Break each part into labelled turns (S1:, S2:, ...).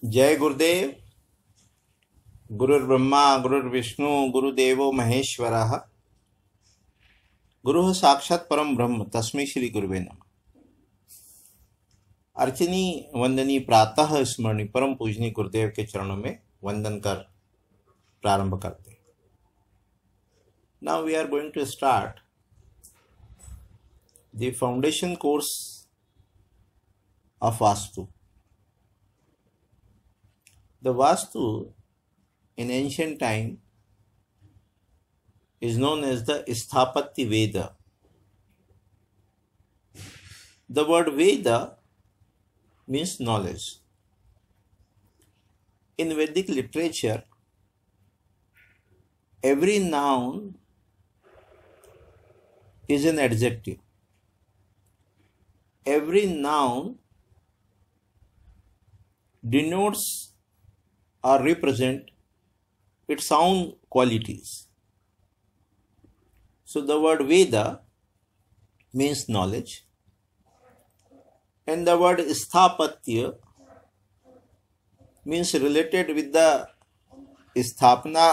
S1: जय गुरुदेव। गुरुर्ब्रह्मा गुरुर्विष्णु गुरुदेवो महेश्वरः। गुरुः साक्षात् परम ब्रह्म तस्मै श्री गुरुवे नमः। अर्चनी वंदनी प्रातः स्मरणी परम पूजनीय गुरुदेव के चरणों में वंदन कर प्रारंभ करते हैं। Now we are going to start the foundation course of Vastu. The Vastu in ancient time is known as the Sthapatya Veda. The word Veda means knowledge. In Vedic literature, every noun is an adjective. Every noun denotes or represent its own qualities. So the word Veda means knowledge, and the word Sthapatya means related with the Sthapana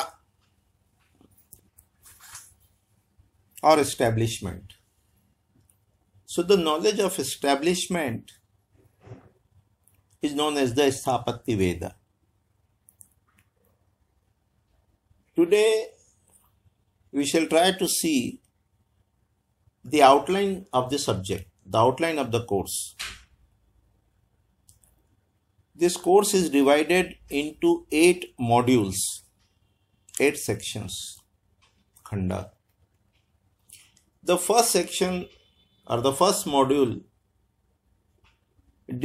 S1: or establishment. So the knowledge of establishment is known as the Sthapatya Veda. Today, we shall try to see the outline of the subject, the outline of the course. This course is divided into 8 modules, 8 sections, khanda. The first section or the first module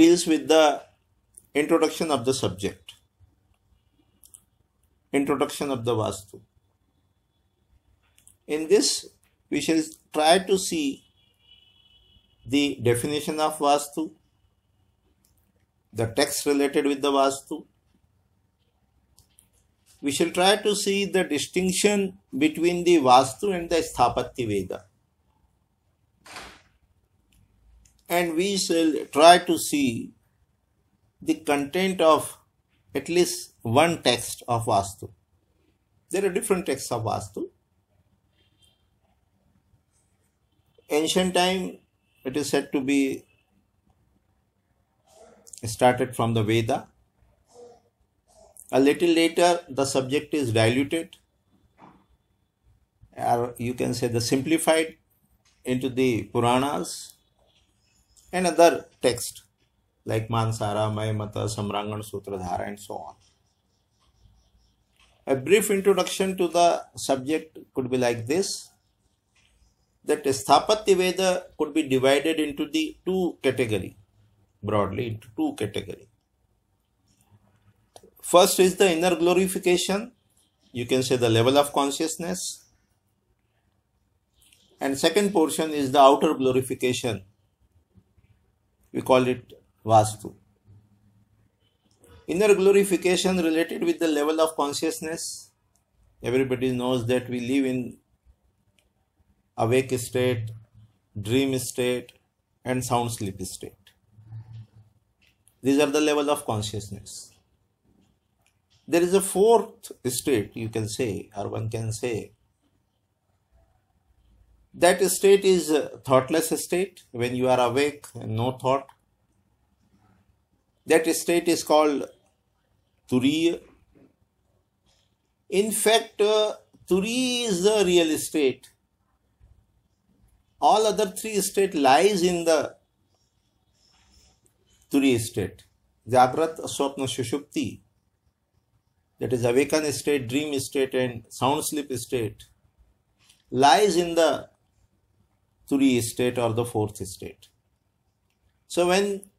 S1: deals with the introduction of the subject. Introduction of the Vastu. In this, we shall try to see the definition of Vastu, the text related with the Vastu. We shall try to see the distinction between the Vastu and the Sthapatya Veda. And we shall try to see the content of at least one text of Vastu. There are different texts of Vastu. Ancient time, it is said to be started from the Veda. A little later, the subject is diluted, or you can say the simplified, into the Puranas and other texts like Mansara, Mayamata, Samrangan, Sutradhara, and so on. A brief introduction to the subject could be like this, that Sthapatya Veda could be divided into the 2 categories, broadly into 2 categories. First is the inner glorification, you can say the level of consciousness, and second portion is the outer glorification, we call it Vastu. Inner glorification related with the level of consciousness. Everybody knows that we live in awake state, dream state, and sound sleep state. These are the level of consciousness. There is a 4th state, you can say, or one can say. That state is a thoughtless state, when you are awake and no thought. That state is called Turiya. In fact, Turiya is the real state. All other 3 states lies in the Turiya state. Jagrat, Swapna, Sushupti, that is awakened state, dream state, and sound sleep state, lies in the Turiya state or the 4th state. So when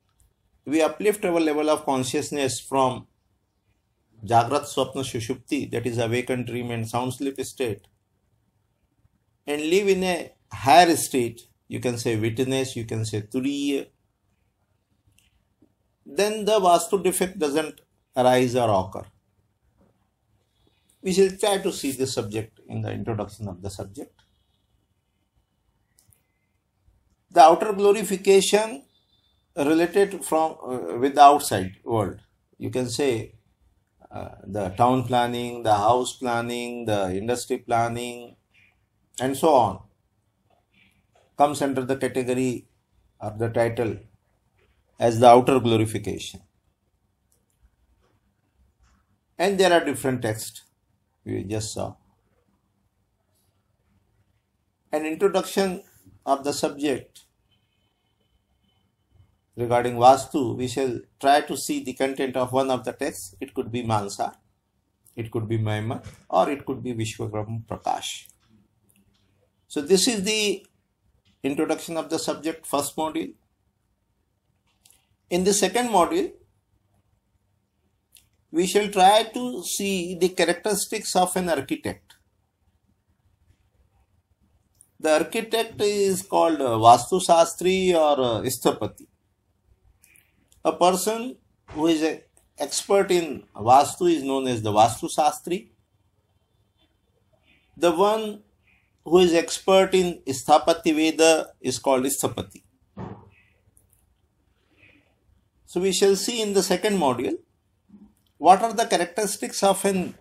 S1: we uplift our level of consciousness from Jagrat, Swapna, Sushupti, that is awakened dream and sound sleep state, and live in a higher state, you can say witness, you can say Turiya, then the Vastu defect doesn't arise or occur. We shall try to see this subject in the introduction of the subject. The outer glorification related from with the outside world, you can say the town planning, the house planning, the industry planning, and so on, comes under the category or the title as the outer glorification. And there are different texts we just saw. An introduction of the subject regarding Vastu, we shall try to see the content of one of the texts. It could be Mansa, it could be Maimar, or it could be Vishwakarma Prakash. So this is the introduction of the subject, first module. In the second module, we shall try to see the characteristics of an architect. The architect is called Vastu Shastri or Isthapati. A person who is an expert in Vastu is known as the Vastu Shastri. The one who is expert in Isthapati Veda is called Isthapati. So we shall see in the second module what are the characteristics of an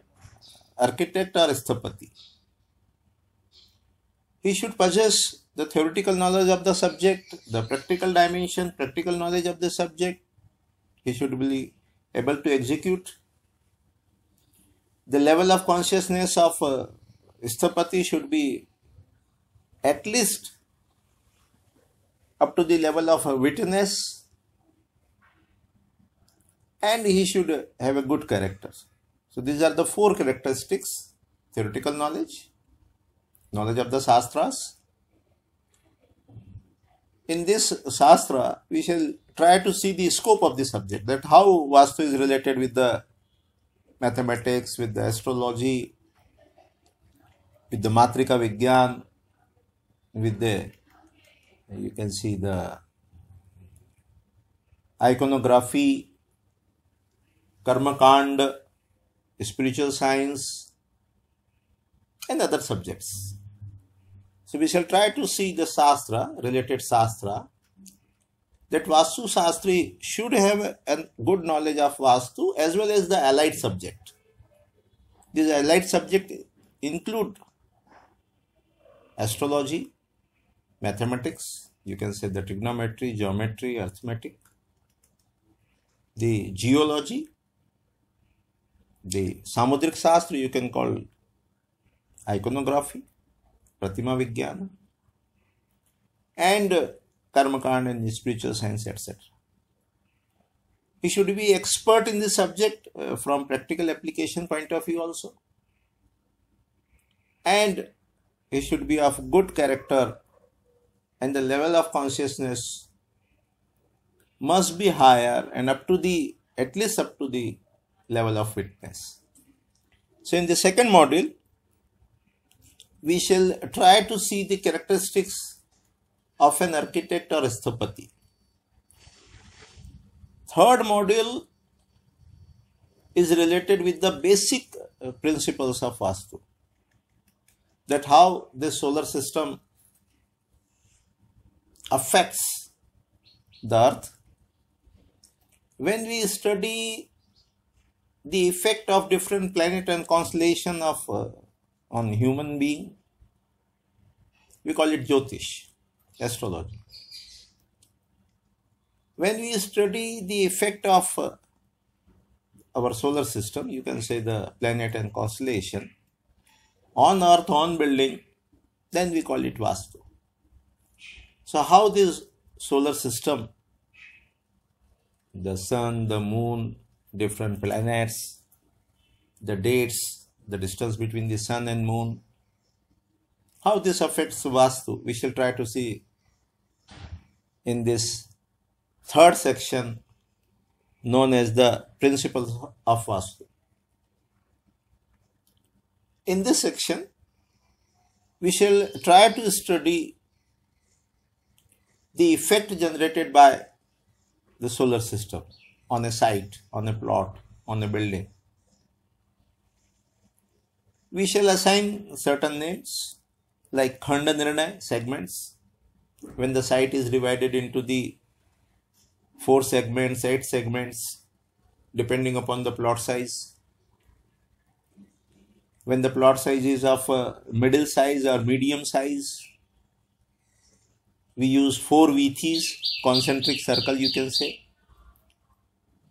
S1: architect or Isthapati. He should possess the theoretical knowledge of the subject, the practical dimension, practical knowledge of the subject. He should be able to execute. The level of consciousness of Isthapati should be at least up to the level of witness, and he should have a good character. So these are the four characteristics: theoretical knowledge, knowledge of the Shastras. In this Shastra, we shall try to see the scope of the subject, that how Vastu is related with the mathematics, with the astrology, with the Matrika Vigyan, with the, you can see the iconography, Karma Kand, spiritual science, and other subjects. So we shall try to see the Shastra, related Shastra, that Vastu Shastri should have a good knowledge of Vastu as well as the allied subject. These allied subjects include astrology, mathematics, you can say the trigonometry, geometry, arithmetic, the geology, the Samudrik Shastra, you can call iconography, Pratima Vigyana, and Karmakand and spiritual science, etc. He should be expert in this subject from practical application point of view also. And he should be of good character, and the level of consciousness must be higher and up to the, at least up to the level of witness. So in the second module, we shall try to see the characteristics of an architect or Isthapati. Third module is related with the basic principles of Vastu, that how the solar system affects the earth. When we study the effect of different planet and constellation of on human being, we call it Jyotish, astrology. When we study the effect of our solar system, you can say the planet and constellation, on earth, on building, then we call it Vastu. So how this solar system, the sun, the moon, different planets, the dates, the distance between the sun and moon, how this affects Vastu, we shall try to see in this third section known as the principles of Vastu. In this section, we shall try to study the effect generated by the solar system on a site, on a plot, on a building. We shall assign certain names like Khanda Nirnay, segments. When the site is divided into the 4 segments, 8 segments, depending upon the plot size. When the plot size is of middle size or medium size, we use 4 VTs, concentric circle you can say.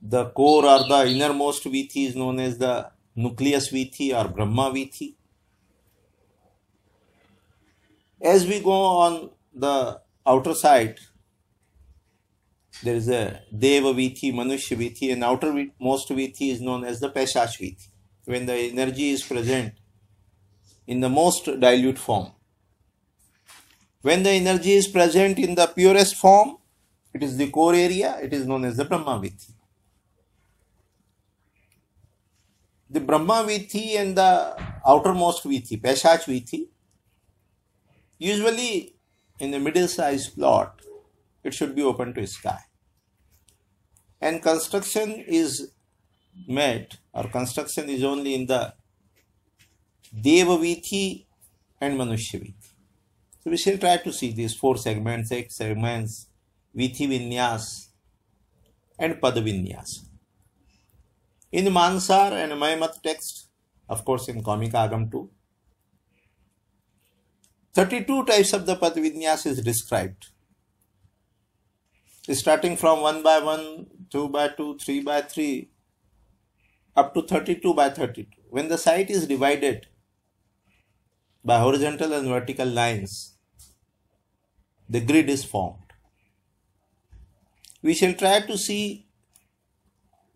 S1: The core or the innermost VT is known as the nucleus VT or Brahma VT. As we go on the outer side, there is a Deva VT, Manushya VT, and outermost VT is known as the Paishach VT. When the energy is present in the most dilute form. When the energy is present in the purest form, it is the core area, it is known as the Brahma VT. The Brahma VT and the outermost VT, Paishach VT, usually in the middle size plot, it should be open to sky. And construction is made, or construction is only in the Deva VT and Manushya VT. So we shall try to see these 4 segments, 8 segments, VT Vinyas and Pada Vinyas. In Mansar and Maymat text, of course in Kamika Agam too, 32 types of the Pada Vinyas is described. Starting from 1 by 1, 2 by 2, 3 by 3, up to 32 by 32. When the site is divided by horizontal and vertical lines, the grid is formed. We shall try to see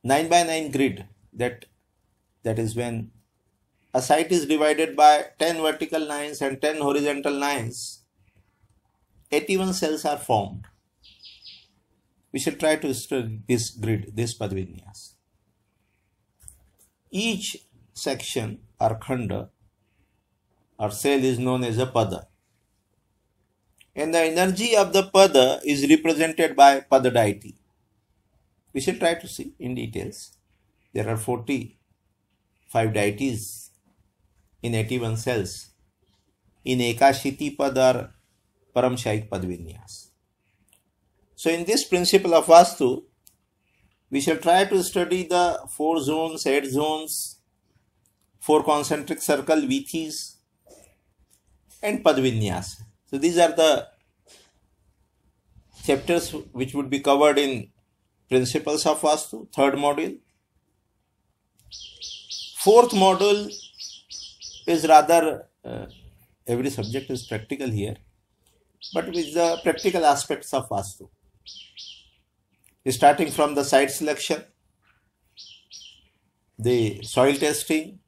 S1: 9 by 9 grid, that is when a site is divided by 10 vertical lines and 10 horizontal lines, 81 cells are formed. We shall try to study this grid, this Pada Vinyas. Each section or khanda or cell is known as a Pada. And the energy of the Pada is represented by Pada deity. We shall try to see in details. There are 45 deities in 81 cells in Ekashiti Pada or Paramshayik Pada Vinyas. So in this principle of Vastu, we shall try to study the 4 zones, 8 zones, 4 concentric circle VTs and Pada Vinyas. So these are the chapters which would be covered in Principles of Vastu, 3rd module. 4th module is rather, every subject is practical here, but with the practical aspects of Vastu. Starting from the site selection, the soil testing,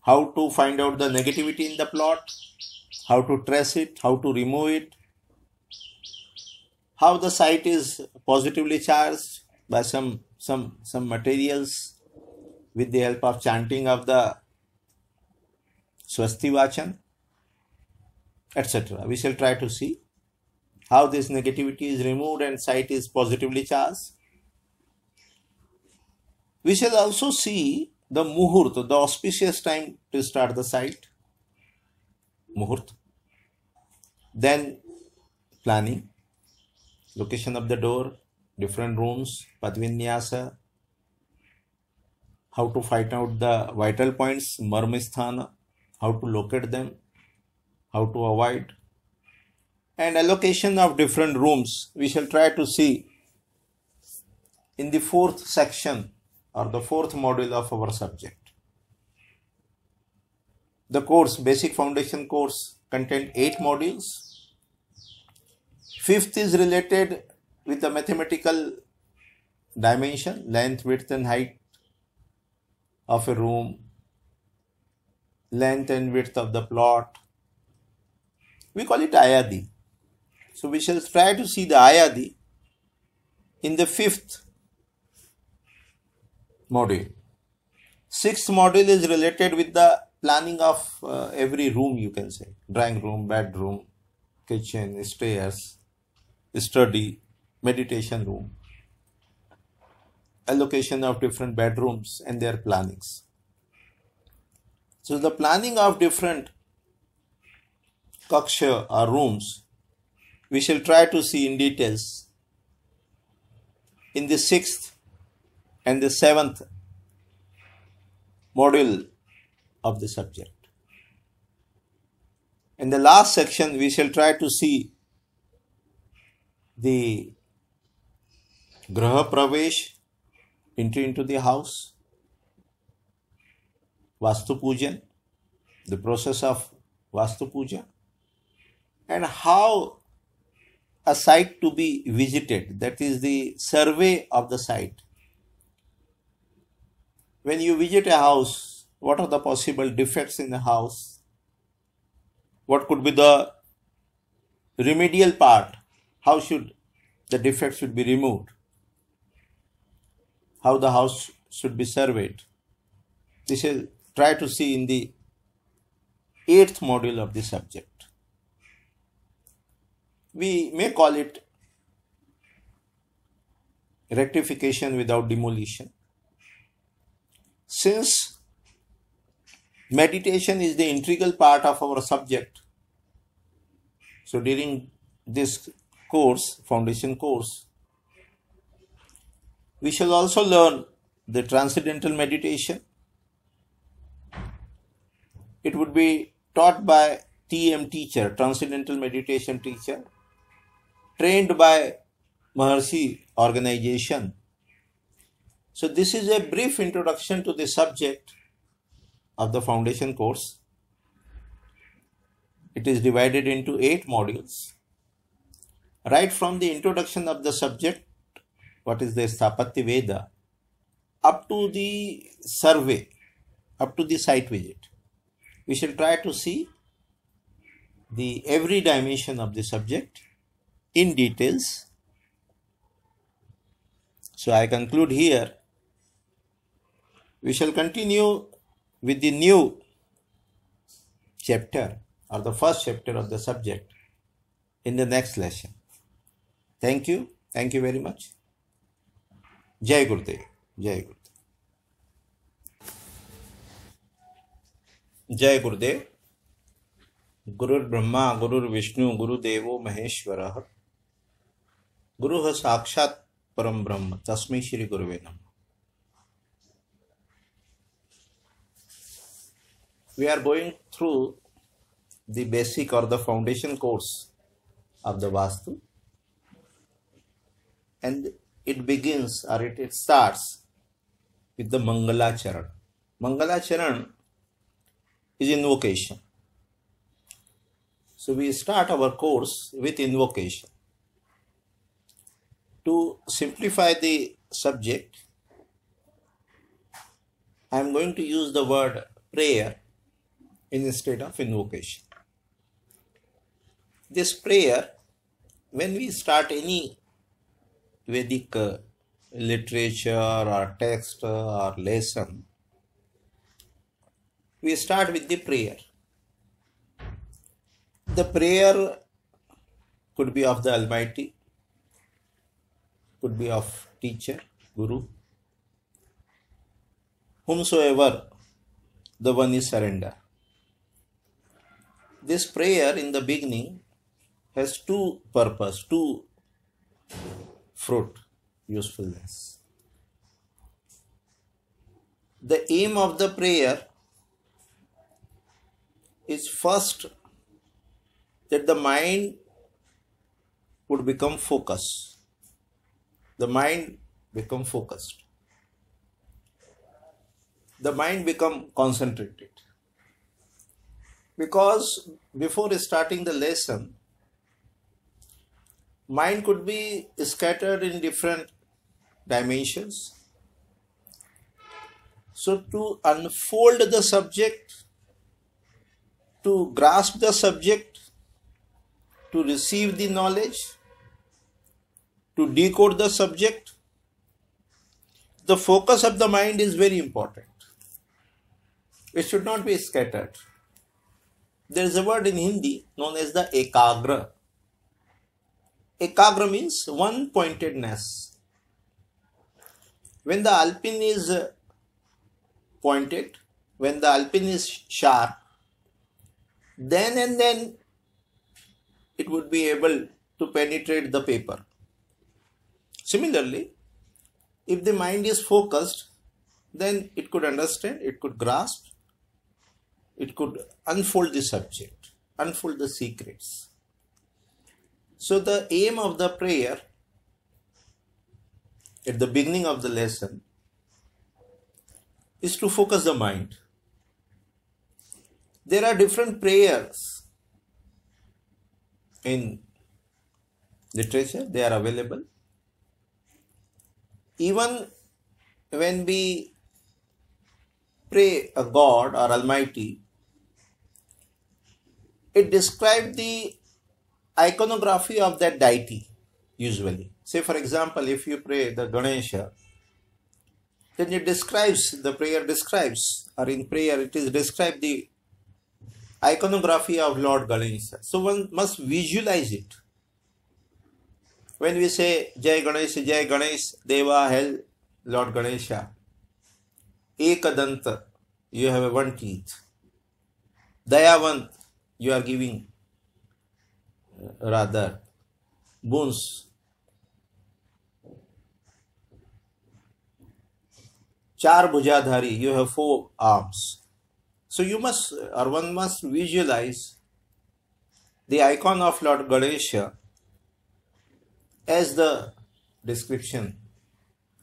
S1: how to find out the negativity in the plot, how to trace it, how to remove it, how the site is positively charged by some materials with the help of chanting of the Swasti Vachan, etc. We shall try to see how this negativity is removed and site is positively charged. We shall also see the Muhurt, the auspicious time to start the site, Muhurt. Then planning, location of the door, different rooms, Pada Vinyasa, how to find out the vital points, Marmasthana, how to locate them, how to avoid, and allocation of different rooms. We shall try to see in the 4th section or the 4th module of our subject. The course, basic foundation course, contains 8 modules. 5th is related with the mathematical dimension, length, width and height of a room, length and width of the plot. We call it Ayadi. So we shall try to see the Ayadi in the 5th module. 6th module is related with the planning of every room, you can say. Drawing room, bedroom, kitchen, stairs, study, meditation room. Allocation of different bedrooms and their plannings. So the planning of different kaksha or rooms, we shall try to see in details in the 6th and the 7th module of the subject. In the last section, we shall try to see the Graha Pravesh, entry into the house, Vastu Pujan, the process of Vastu Puja, and how a site to be visited, that is the survey of the site. When you visit a house, what are the possible defects in the house? What could be the remedial part? How should the defects should be removed? How the house should be surveyed? This will try to see in the 8th module of the subject. We may call it rectification without demolition. Since meditation is the integral part of our subject, so during this course, foundation course, we shall also learn the transcendental meditation. It would be taught by TM teacher, transcendental meditation teacher, trained by Maharishi organization. So this is a brief introduction to the subject of the foundation course. It is divided into 8 modules. Right from the introduction of the subject, what is the Sthapatya Veda, up to the survey, up to the site visit, we shall try to see the every dimension of the subject in details. So I conclude here. We shall continue with the new chapter or the first chapter of the subject in the next lesson. Thank you. Thank you very much. Jai Gurudev. Jai Gurudev. Jai Gurudev. Gurur Brahma, Gurur Vishnu, Guru Devo Maheshwarah. Guruh Sakshat Param Brahma. Tasmai Shri Guruve Namah. We are going through the basic or the foundation course of the Vastu, and it begins or it starts with the Mangalacharan. Mangalacharan is invocation. So we start our course with invocation. To simplify the subject, I am going to use the word prayer instead of invocation. This prayer, when we start any Vedic literature or text or lesson, we start with the prayer. The prayer could be of the Almighty, could be of teacher, Guru, whomsoever the one is surrender. This prayer in the beginning has 2 purpose, 2 fruit, usefulness. The aim of the prayer is first that the mind would become focused. The mind become focused. The mind become concentrated. Because before starting the lesson, mind could be scattered in different dimensions. So to unfold the subject, to grasp the subject, to receive the knowledge, to decode the subject, the focus of the mind is very important. It should not be scattered. There is a word in Hindi known as the ekagra. Ekagra means one pointedness. When the alpine is pointed, when the alpine is sharp, then and then it would be able to penetrate the paper. Similarly, If the mind is focused, then it could understand, it could grasp, it could unfold the subject, unfold the secrets. So the aim of the prayer at the beginning of the lesson is to focus the mind. There are different prayers in literature, they are available. Even when we pray a God or Almighty, it describes the iconography of that deity usually. Say for example, if you pray the Ganesha, then it describes, the prayer describes, or in prayer it is described the iconography of Lord Ganesha. So one must visualize it. When we say Jai Ganesh, Deva, Hell, Lord Ganesha, Ekadanta, you have a one teeth. Dayavant, you are giving rather boons. Char Bhujadhari, you have 4 arms. So you must, or one must visualize the icon of Lord Ganesha as the description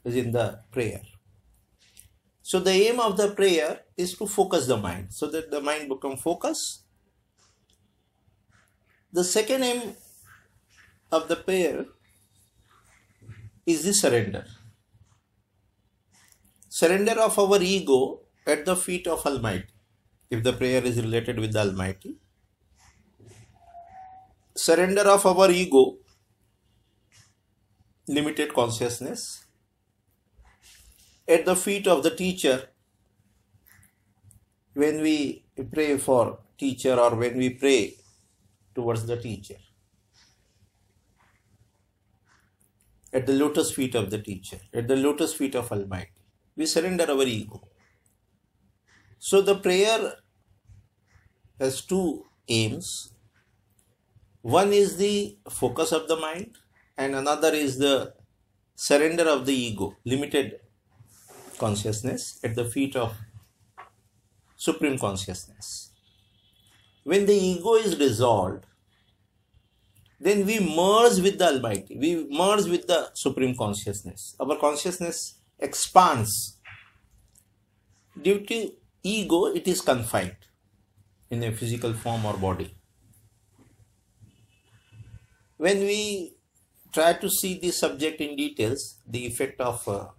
S1: is in the prayer. So the aim of the prayer is to focus the mind, so that the mind become focused. The second aim of the prayer is the surrender. Surrender of our ego at the feet of Almighty. If the prayer is related with the Almighty, surrender of our ego, limited consciousness, at the feet of the teacher. When we pray for teacher or when we pray towards the teacher, at the lotus feet of the teacher, at the lotus feet of Almighty, we surrender our ego. So the prayer has 2 aims. One is the focus of the mind and another is the surrender of the ego, limited consciousness, at the feet of Supreme Consciousness. When the ego is dissolved, then we merge with the Almighty, we merge with the Supreme Consciousness. Our consciousness expands. Due to ego, it is confined in a physical form or body. When we try to see the subject in details, the effect of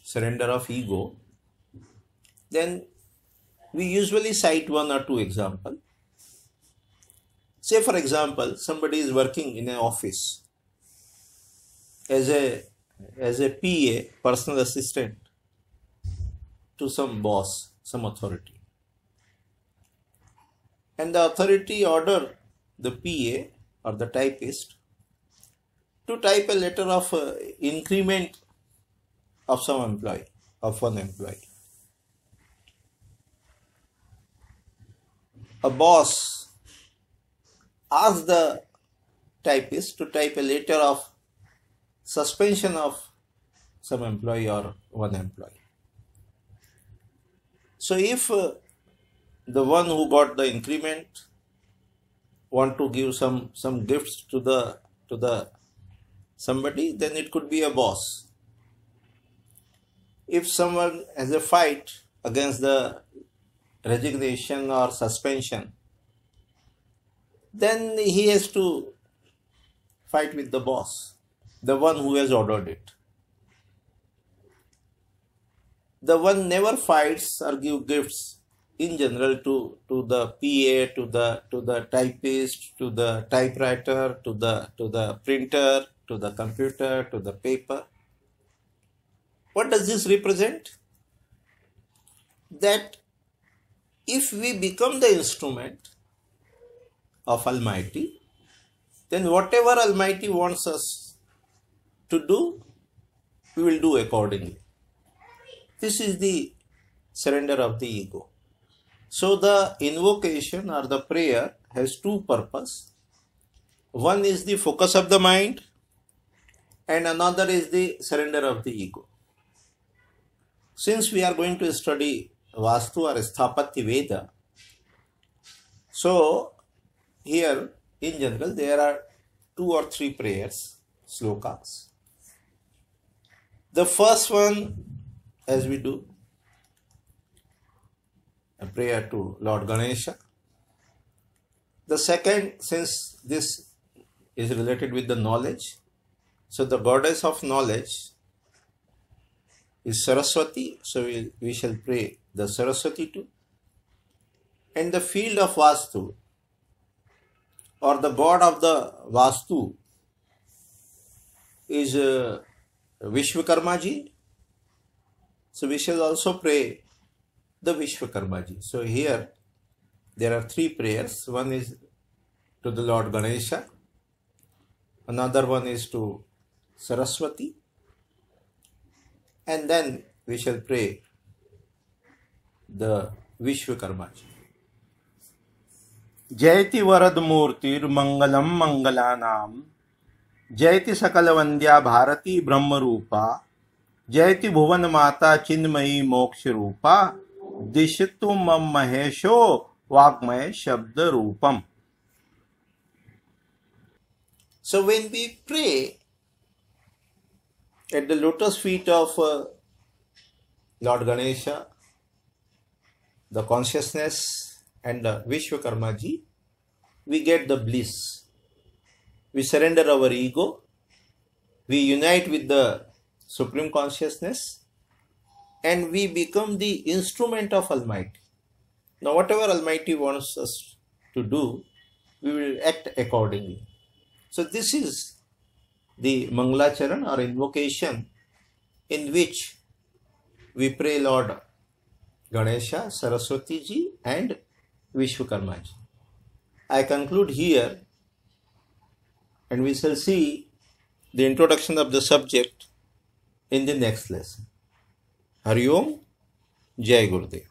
S1: surrender of ego, then we usually cite 1 or 2 examples. Say for example, somebody is working in an office as a PA, personal assistant to some boss, some authority. And the authority ordered the PA or the typist to type a letter of increment of some employee, of one employee. A boss asked the typist to type a letter of suspension of some employee or one employee. So if the one who got the increment want to give some gifts to the somebody, then it could be a boss. If someone has a fight against the resignation or suspension, then he has to fight with the boss, the one who has ordered it. The one never fights or give gifts in general to the PA, to the typist, to the typewriter, to the printer, to the computer, to the paper. What does this represent? That if we become the instrument of Almighty, then whatever Almighty wants us to do, we will do accordingly. This is the surrender of the ego. So the invocation or the prayer has 2 purposes. One is the focus of the mind, and another is the surrender of the ego. Since we are going to study Vastu or Sthapatya Veda, so here in general there are 2 or 3 prayers, slokas. The first one, as we do, a prayer to Lord Ganesha. The second, since this is related with the knowledge, so the goddess of knowledge is Saraswati, so we shall pray the Saraswati too. And the field of Vastu, or the god of the Vastu, is Vishwakarma-ji. So we shall also pray the Vishwakarma-ji. So here there are 3 prayers. One is to the Lord Ganesha, another one is to Saraswati, and then we shall pray the Vishwakarma-ji. Jayati Varad Murtir Mangalam Mangalanam, Jayati Sakalvandya Bharati Brahma Rupa, Jayati Bhuvan Mata Chinmayi Moksha Rupa, Dishtu Mam Mahesho Vagmaya Shabda Rupam. So when we pray at the lotus feet of Lord Ganesha, the consciousness and the Vishwakarma-ji, we get the bliss. We surrender our ego, we unite with the Supreme Consciousness, and we become the instrument of Almighty. Now whatever Almighty wants us to do, we will act accordingly. So this is the Mangalacharan or invocation in which we pray Lord Ganesha, Saraswati ji and Vishwakarma ji. I conclude here, and we shall see the introduction of the subject in the next lesson. Hari Om, Jai Gurudev.